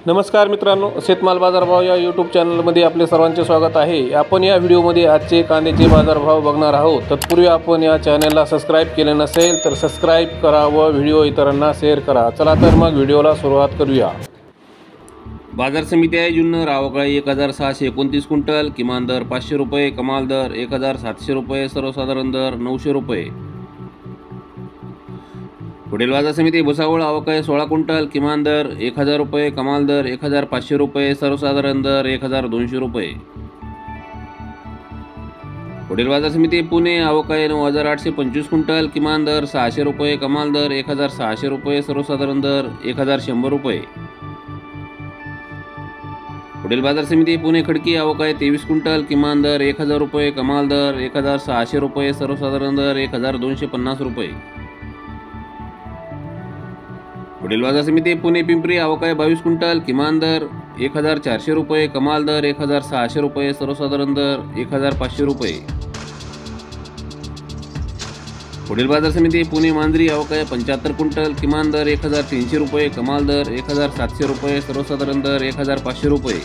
नमस्कार मित्रांनो, शेतमाल बाजारभाव या यूट्यूब चॅनलमध्ये आपले सर्वांचे स्वागत आहे। आपण या व्हिडिओमध्ये आजचे कांद्याचे बाजारभाव बघणार आहोत। तत्पूर्वी आपण या चॅनलला सबस्क्राइब केले नसेल तर सबस्क्राइब करा व व्हिडिओ इतरांना शेअर करा। चला तर मग व्हिडिओला सुरुवात करूया। बाजार समिती आहे जुन्नर। आवकाळी 1629 क्विंटल, किमान दर 500 रुपये, कमाल दर 1700 रुपये, सर्वसाधारण दर 900 रुपये। पुढील बाजार समिती भुसावळ। आवकाळी 16 क्विंटल, किमान दर 1000 रुपये, कमाल दर 1500 रुपये, सर्वसाधारण दर 1200 रुपये। पुढील बाजार समिती पुणे। आवकाळी 9825 क्विंटल, किमान दर 600 रुपये, कमाल दर 1600 रुपये, सर्वसाधारण दर 1100 रुपये। पुढील बाजार समिती पुणे खडकी। आवकाळी 23 क्विंटल, किमान दर 1000 रुपये, कमाल दर 1600 रुपये, सर्वसाधारण दर 1250 रुपये। पुढील बाजार समिती पुणे पिंपरी। आवकाळी 22 क्विंटल, किमान दर 1400 रुपये, कमाल दर 1600 रुपये, सर्वसाधारण दर 1500 रुपये। पुढील बाजार समिती पुणे मांजरी। आवकाळी 75 क्विंटल, किमान दर 1300 रुपये, कमाल दर 1700 रुपये, सर्वसाधारण दर 1500 रुपये।